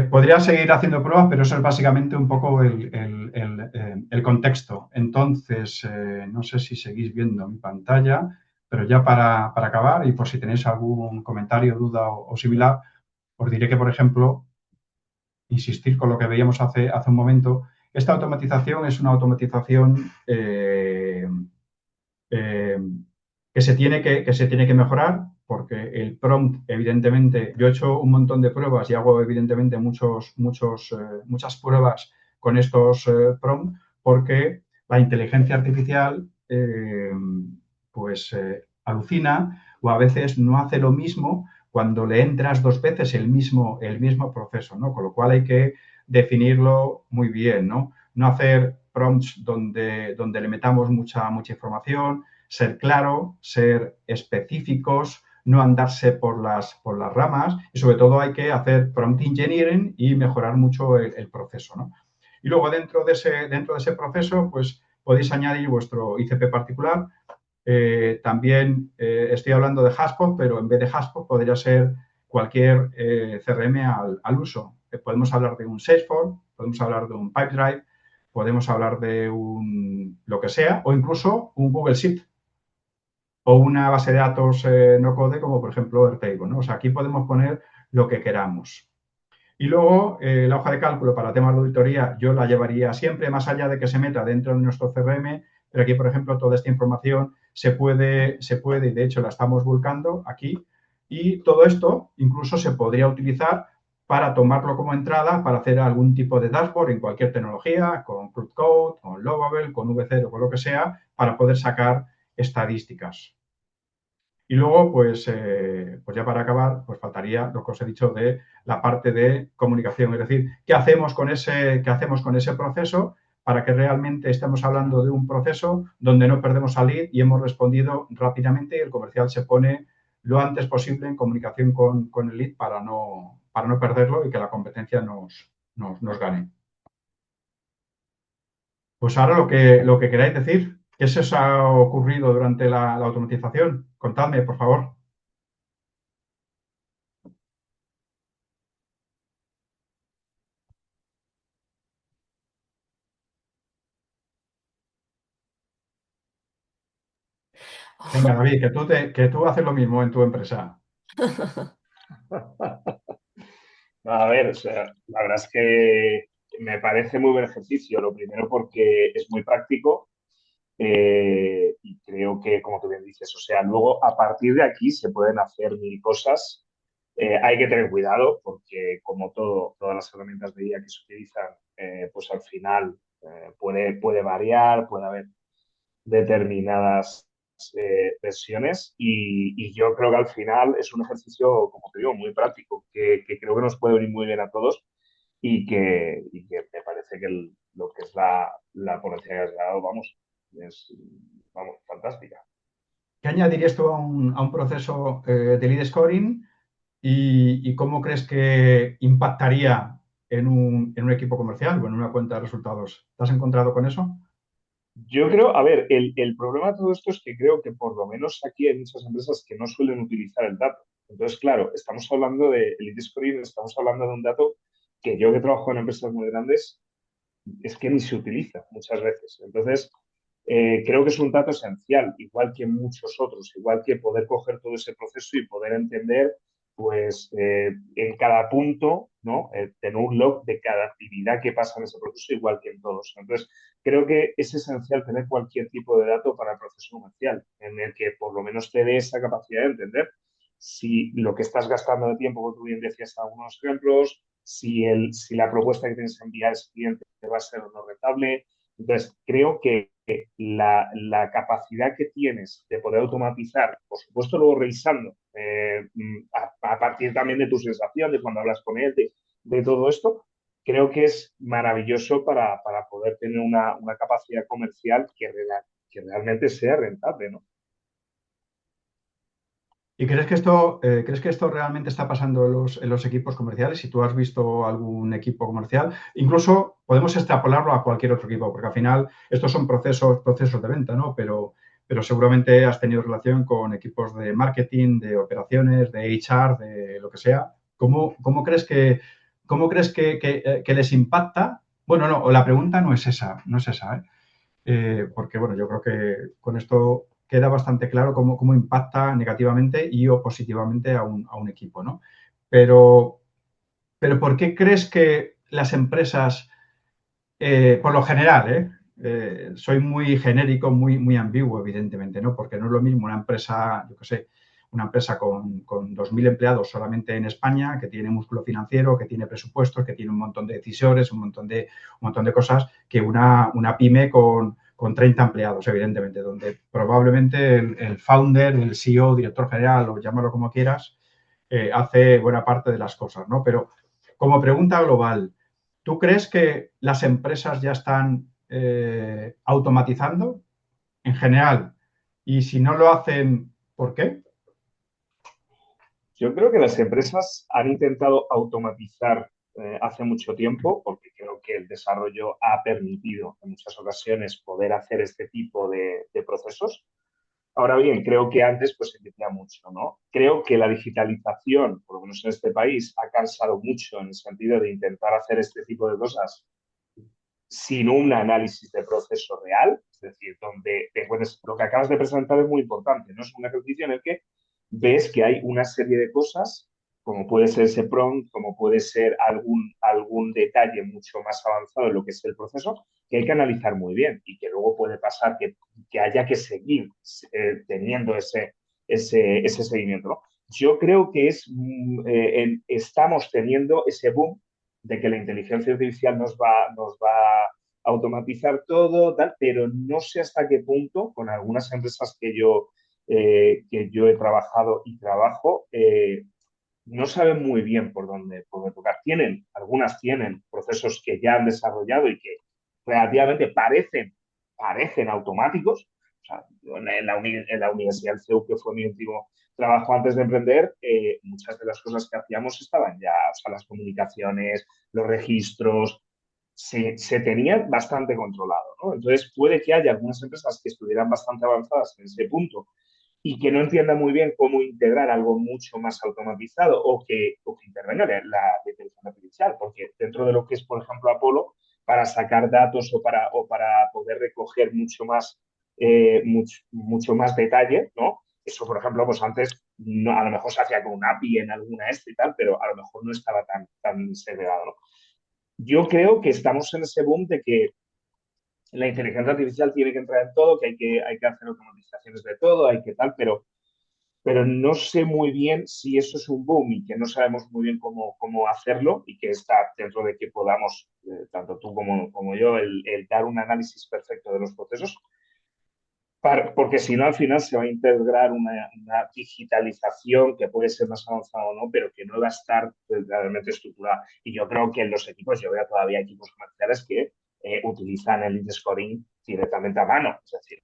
podría seguir haciendo pruebas, pero eso es básicamente un poco el contexto. Entonces, no sé si seguís viendo mi pantalla, pero ya para acabar y por si tenéis algún comentario, duda o similar, os diré que, por ejemplo, insistir con lo que veíamos hace un momento, esta automatización es una automatización eh, que se tiene que mejorar porque el prompt, evidentemente, yo he hecho un montón de pruebas y hago, evidentemente, muchas pruebas con estos prompts porque la inteligencia artificial, pues, alucina o a veces no hace lo mismo cuando le entras 2 veces el mismo proceso, ¿no? Con lo cual hay que definirlo muy bien, ¿no? No hacer prompts donde le metamos mucha información, ser claro, ser específicos, no andarse por las ramas y sobre todo hay que hacer prompt engineering y mejorar mucho el proceso, ¿no? Y luego dentro de ese proceso, pues podéis añadir vuestro ICP particular. También estoy hablando de HubSpot, pero en vez de HubSpot podría ser cualquier CRM al uso. Podemos hablar de un Salesforce, podemos hablar de un Pipedrive, podemos hablar de lo que sea, o incluso un Google Sheet o una base de datos no code como por ejemplo Airtable, ¿no? O sea, aquí podemos poner lo que queramos. Y luego, la hoja de cálculo para temas de auditoría yo la llevaría siempre, más allá de que se meta dentro de nuestro CRM, pero aquí, por ejemplo, toda esta información se puede y de hecho la estamos volcando aquí, y todo esto incluso se podría utilizar para tomarlo como entrada para hacer algún tipo de dashboard en cualquier tecnología, con Cloud Code, con Lovable, con V0, con lo que sea, para poder sacar estadísticas. Y luego, pues ya para acabar, pues faltaría lo que os he dicho de la parte de comunicación, es decir, qué hacemos con ese proceso para que realmente estemos hablando de un proceso donde no perdemos al lead y hemos respondido rápidamente y el comercial se pone lo antes posible en comunicación con el lead para no perderlo y que la competencia nos gane. Pues ahora lo que queráis decir, ¿qué se os ha ocurrido durante la automatización? Contadme, por favor. Venga, David, que tú haces lo mismo en tu empresa. A ver, o sea, la verdad es que me parece muy buen ejercicio. Lo primero porque es muy práctico y creo que, como tú bien dices, o sea, luego a partir de aquí se pueden hacer mil cosas. Hay que tener cuidado porque, como todas las herramientas de IA que se utilizan, pues al final puede variar, puede haber determinadas versiones y yo creo que al final es un ejercicio, como te digo, muy práctico, que creo que nos puede venir muy bien a todos y que me parece que lo que es la ponencia que has dado, vamos, es fantástica. ¿Qué añadirías tú a un proceso de lead scoring y cómo crees que impactaría en un equipo comercial o en una cuenta de resultados? ¿Te has encontrado con eso? Yo creo, a ver, el problema de todo esto es que creo que por lo menos aquí hay muchas empresas que no suelen utilizar el dato. Entonces, claro, estamos hablando de lead scoring, estamos hablando de un dato que yo que trabajo en empresas muy grandes es que ni se utiliza muchas veces. Entonces, creo que es un dato esencial, igual que muchos otros, igual que poder coger todo ese proceso y poder entender, pues, en cada punto, ¿no? Tener un log de cada actividad que pasa en ese proceso, igual que en todos. Entonces, creo que es esencial tener cualquier tipo de dato para el proceso comercial, en el que por lo menos te dé esa capacidad de entender si lo que estás gastando de tiempo, como tú bien decías en algunos ejemplos, si la propuesta que tienes que enviar a ese cliente va a ser o no rentable. Entonces, creo que la capacidad que tienes de poder automatizar, por supuesto, luego revisando a partir también de tu sensación, de cuando hablas con él, de todo esto, creo que es maravilloso para poder tener una capacidad comercial que realmente sea rentable, ¿no? ¿Y crees que esto realmente está pasando en los equipos comerciales? Si tú has visto algún equipo comercial, incluso podemos extrapolarlo a cualquier otro equipo, porque al final estos son procesos de venta, ¿no? Pero seguramente has tenido relación con equipos de marketing, de operaciones, de HR, de lo que sea. ¿Cómo crees que les impacta? Bueno, no, la pregunta no es esa, ¿eh? Porque, bueno, yo creo que con esto queda bastante claro cómo impacta negativamente y o positivamente a un equipo, ¿no? Pero ¿por qué crees que las empresas, por lo general, soy muy genérico, muy ambiguo, evidentemente, ¿no? Porque no es lo mismo una empresa, yo qué sé, una empresa con 2.000 empleados solamente en España, que tiene músculo financiero, que tiene presupuestos, que tiene un montón de decisores, un montón de cosas, que una pyme con 30 empleados, evidentemente, donde probablemente el founder, el CEO, director general, o llámalo como quieras, hace buena parte de las cosas, ¿no? Pero como pregunta global, ¿tú crees que las empresas ya están automatizando en general? Y si no lo hacen, ¿por qué? Yo creo que las empresas han intentado automatizar hace mucho tiempo, porque creo que el desarrollo ha permitido en muchas ocasiones poder hacer este tipo de procesos. Ahora bien, creo que antes pues se decía mucho, ¿no? Creo que la digitalización, por lo menos en este país, ha cansado mucho en el sentido de intentar hacer este tipo de cosas sin un análisis de proceso real, es decir, donde te encuentres, lo que acabas de presentar es muy importante, ¿no? Es un ejercicio en el que ves que hay una serie de cosas, como puede ser ese prompt, como puede ser algún detalle mucho más avanzado en lo que es el proceso, que hay que analizar muy bien y que luego puede pasar que haya que seguir teniendo ese seguimiento, ¿no? Yo creo que estamos teniendo ese boom de que la inteligencia artificial nos va a automatizar todo, tal, pero no sé hasta qué punto, con algunas empresas que yo he trabajado y trabajo, no saben muy bien por dónde tocar. Algunas tienen procesos que ya han desarrollado y que relativamente parecen automáticos. O sea, en la Universidad del CEU, que fue mi último trabajo antes de emprender, muchas de las cosas que hacíamos estaban ya, o sea, las comunicaciones, los registros, se tenían bastante controlado, ¿no? Entonces, puede que haya algunas empresas que estuvieran bastante avanzadas en ese punto y que no entienda muy bien cómo integrar algo mucho más automatizado o que intervenga la inteligencia artificial, porque dentro de lo que es, por ejemplo, Apolo, para sacar datos o para poder recoger mucho más detalle, ¿no? Eso, por ejemplo, pues antes no, a lo mejor se hacía con un API en alguna y tal, pero a lo mejor no estaba tan segregado, ¿no? Yo creo que estamos en ese boom de que la inteligencia artificial tiene que entrar en todo, que hay que hacer automatizaciones de todo, hay que tal, pero no sé muy bien si eso es un boom y que no sabemos muy bien cómo hacerlo y que está dentro de que podamos, tanto tú como yo, el dar un análisis perfecto de los procesos, porque si no, al final se va a integrar una digitalización que puede ser más avanzada o no, pero que no va a estar realmente estructurada. Y yo creo que en los equipos, yo veo todavía equipos comerciales que utilizan el lead scoring directamente a mano. Es decir,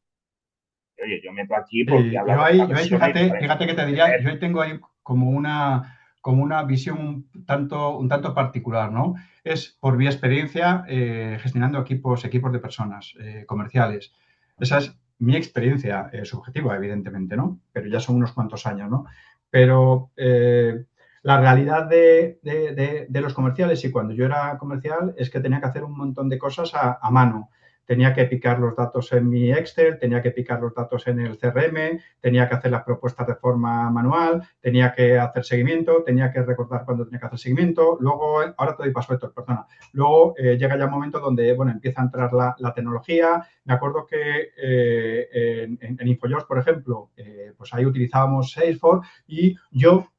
oye, yo meto aquí porque habla con esta Yo ahí persona y me parece fíjate que te que diría, yo ahí tengo ahí como una visión un tanto particular, ¿no? Es por mi experiencia gestionando equipos de personas comerciales. Esa es mi experiencia subjetiva, evidentemente, ¿no? Pero ya son unos cuantos años, ¿no? Pero la realidad de los comerciales y cuando yo era comercial es que tenía que hacer un montón de cosas a mano. Tenía que picar los datos en mi Excel, tenía que picar los datos en el CRM, tenía que hacer las propuestas de forma manual, tenía que hacer seguimiento, tenía que recordar cuándo tenía que hacer seguimiento. Luego, ahora te doy paso a esto, perdona. Luego llega ya un momento donde, bueno, empieza a entrar la tecnología. Me acuerdo que en InfoJobs, por ejemplo, pues ahí utilizábamos Salesforce y yo,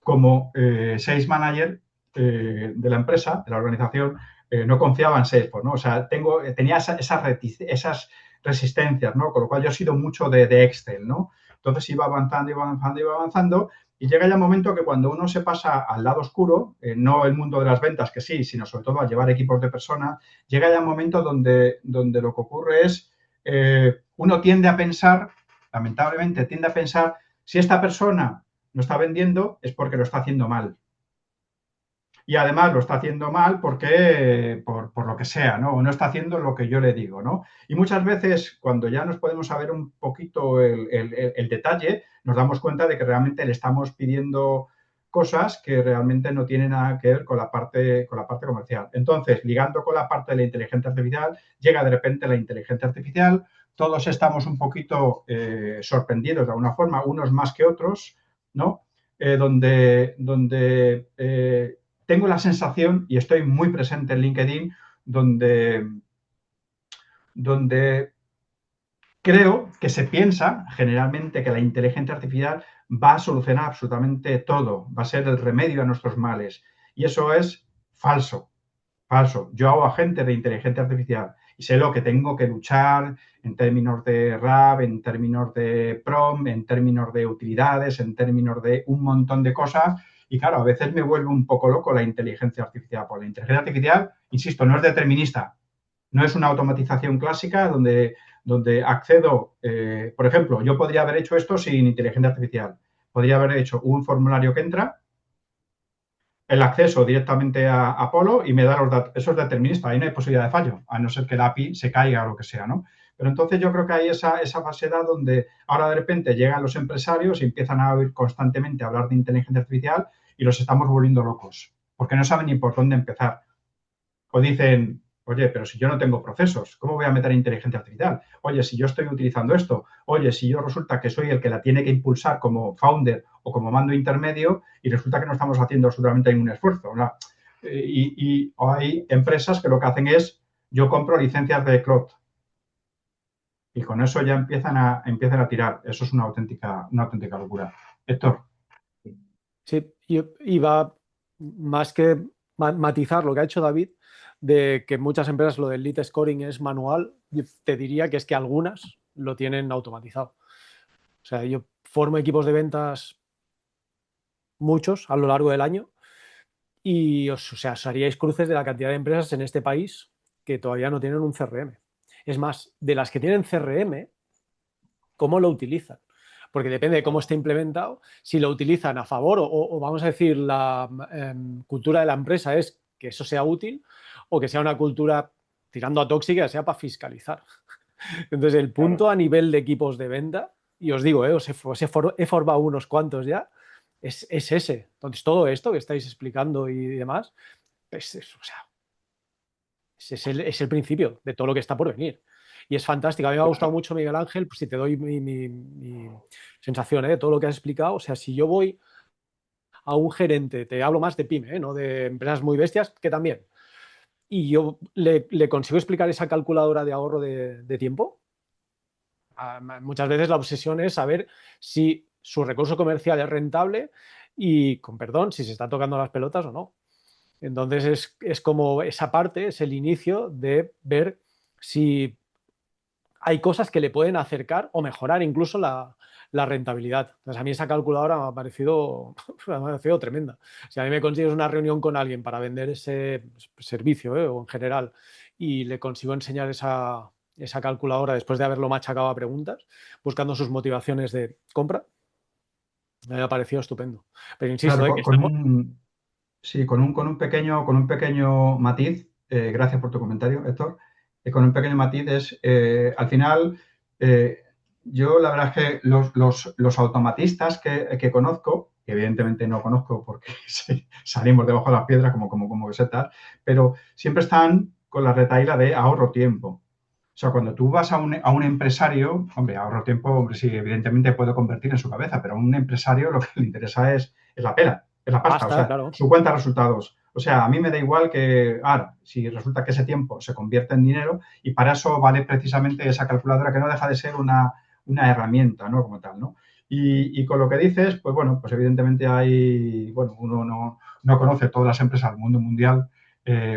como Sales Manager de la empresa, de la organización, no confiaba en Salesforce, ¿no? O sea, tenía esas resistencias, ¿no? Con lo cual yo he sido mucho de Excel, ¿no? Entonces iba avanzando, iba avanzando, iba avanzando y llega ya un momento que cuando uno se pasa al lado oscuro, no el mundo de las ventas, que sí, sino sobre todo a llevar equipos de personas, llega ya un momento donde lo que ocurre es, uno tiende a pensar, lamentablemente tiende a pensar, si esta persona no está vendiendo es porque lo está haciendo mal. Y además lo está haciendo mal porque, por lo que sea, ¿no? O no está haciendo lo que yo le digo, ¿no? Y muchas veces, cuando ya nos podemos saber un poquito el detalle, nos damos cuenta de que realmente le estamos pidiendo cosas que realmente no tienen nada que ver con la parte comercial. Entonces, ligando con la parte de la inteligencia artificial, llega de repente la inteligencia artificial, todos estamos un poquito sorprendidos de alguna forma, unos más que otros, ¿no? Donde tengo la sensación, y estoy muy presente en LinkedIn, donde creo que se piensa generalmente que la inteligencia artificial va a solucionar absolutamente todo, va a ser el remedio a nuestros males. Y eso es falso, falso. Yo hago agente de inteligencia artificial y sé lo que tengo que luchar en términos de RAB, en términos de PROM, en términos de utilidades, en términos de un montón de cosas. Y claro, a veces me vuelve un poco loco la inteligencia artificial. Pues la inteligencia artificial, insisto, no es determinista. No es una automatización clásica donde accedo, por ejemplo, yo podría haber hecho esto sin inteligencia artificial. Podría haber hecho un formulario que entra, el acceso directamente a Apollo y me da los datos. Eso es determinista, ahí no hay posibilidad de fallo, a no ser que la API se caiga o lo que sea, ¿no? Pero entonces yo creo que hay esa falsedad donde ahora de repente llegan los empresarios y empiezan a oír constantemente hablar de inteligencia artificial y los estamos volviendo locos, porque no saben ni por dónde empezar. O dicen, oye, pero si yo no tengo procesos, ¿cómo voy a meter inteligencia artificial? Oye, si yo estoy utilizando esto, oye, si yo resulta que soy el que la tiene que impulsar como founder o como mando intermedio y resulta que no estamos haciendo absolutamente ningún esfuerzo, ¿no? Y hay empresas que lo que hacen es, yo compro licencias de cloud y con eso ya empiezan a tirar. Eso es una auténtica locura. Héctor. Sí, y va más que matizar lo que ha hecho David, de que muchas empresas lo del lead scoring es manual, yo te diría que es que algunas lo tienen automatizado. O sea, yo formo equipos de ventas muchos a lo largo del año y o sea, os haríais cruces de la cantidad de empresas en este país que todavía no tienen un CRM. Es más, de las que tienen CRM, ¿cómo lo utilizan? Porque depende de cómo esté implementado, si lo utilizan a favor o vamos a decir la cultura de la empresa es que eso sea útil o que sea una cultura tirando a tóxica, sea para fiscalizar. Entonces el punto a nivel de equipos de venta, y os digo, he formado unos cuantos ya, es ese. Entonces todo esto que estáis explicando y demás, o sea, es el principio de todo lo que está por venir. Y es fantástico. A mí me ha gustado mucho, Miguel Ángel, pues si te doy mi sensación de todo lo que has explicado. O sea, si yo voy a un gerente, te hablo más de pyme, no de empresas muy bestias, que también, y yo le consigo explicar esa calculadora de ahorro de tiempo, muchas veces la obsesión es saber si su recurso comercial es rentable y, con perdón, si se está tocando las pelotas o no. Entonces es como esa parte, es el inicio de ver si hay cosas que le pueden acercar o mejorar incluso la rentabilidad. Entonces a mí esa calculadora me ha parecido tremenda. Si a mí me consigues una reunión con alguien para vender ese servicio o en general y le consigo enseñar esa calculadora después de haberlo machacado a preguntas, buscando sus motivaciones de compra, me ha parecido estupendo. Pero insisto, Claro, que estamos... sí, con un pequeño matiz, gracias por tu comentario, Héctor. Con un pequeño matiz es, al final, eh, yo la verdad es que los automatistas que conozco, que evidentemente no conozco porque sí, salimos debajo de las piedras como besetas, pero siempre están con la retahíla de ahorro tiempo. O sea, cuando tú vas a un empresario, hombre, ahorro tiempo, hombre, sí, evidentemente puedo convertir en su cabeza, pero a un empresario lo que le interesa es la pela, es la pasta, o Basta, sea, claro. su cuenta de resultados. O sea, a mí me da igual que, ahora, si resulta que ese tiempo se convierte en dinero y para eso vale precisamente esa calculadora que no deja de ser una herramienta, ¿no? Como tal, ¿no? Y con lo que dices, pues bueno, pues evidentemente hay, bueno, uno no conoce todas las empresas del mundo mundial,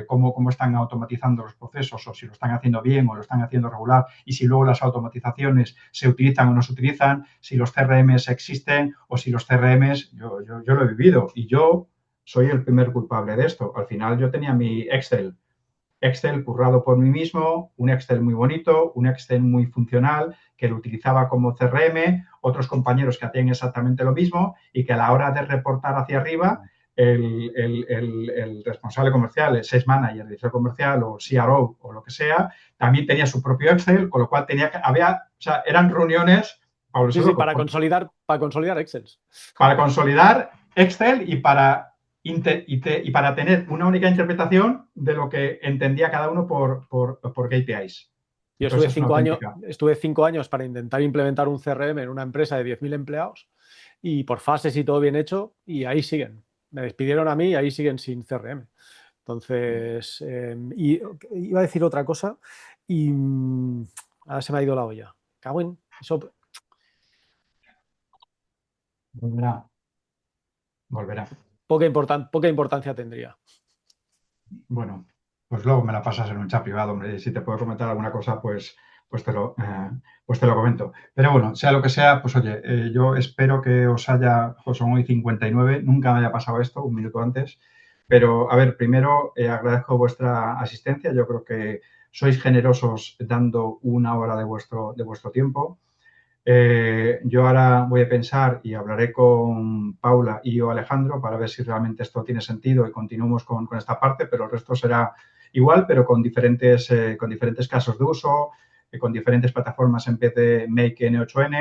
cómo están automatizando los procesos o si lo están haciendo bien o lo están haciendo regular y si luego las automatizaciones se utilizan o no se utilizan, si los CRMs existen o si los CRMs, yo lo he vivido y yo soy el primer culpable de esto. Al final yo tenía mi Excel currado por mí mismo, un Excel muy bonito, un Excel muy funcional, que lo utilizaba como CRM, otros compañeros que hacían exactamente lo mismo y que a la hora de reportar hacia arriba, el responsable comercial, el sales manager, el director comercial o CRO o lo que sea, también tenía su propio Excel, con lo cual o sea, eran reuniones, Pablo, Sí, eso sí, loco, porque para consolidar Excel. para consolidar Excel y para tener una única interpretación de lo que entendía cada uno por KPIs. Yo Entonces es una auténtica. estuve 5 años para intentar implementar un CRM en una empresa de 10.000 empleados y por fases y todo bien hecho y ahí siguen. Me despidieron a mí y ahí siguen sin CRM. Entonces, y iba a decir otra cosa y ahora se me ha ido la olla. Cago en eso. Volverá. Poca importancia tendría. Bueno, Pues luego me la pasas en un chat privado, hombre, y si te puedo comentar alguna cosa, pues te lo comento. Pero bueno, sea lo que sea, pues oye, yo espero que os haya, pues son hoy 59, nunca me haya pasado esto, un minuto antes. Pero, a ver, primero agradezco vuestra asistencia, yo creo que sois generosos dando una hora de vuestro tiempo. Yo ahora voy a pensar y hablaré con Paula y o Alejandro para ver si realmente esto tiene sentido y continuamos con esta parte, pero el resto será igual, pero con diferentes casos de uso, con diferentes plataformas en vez de Make N8N.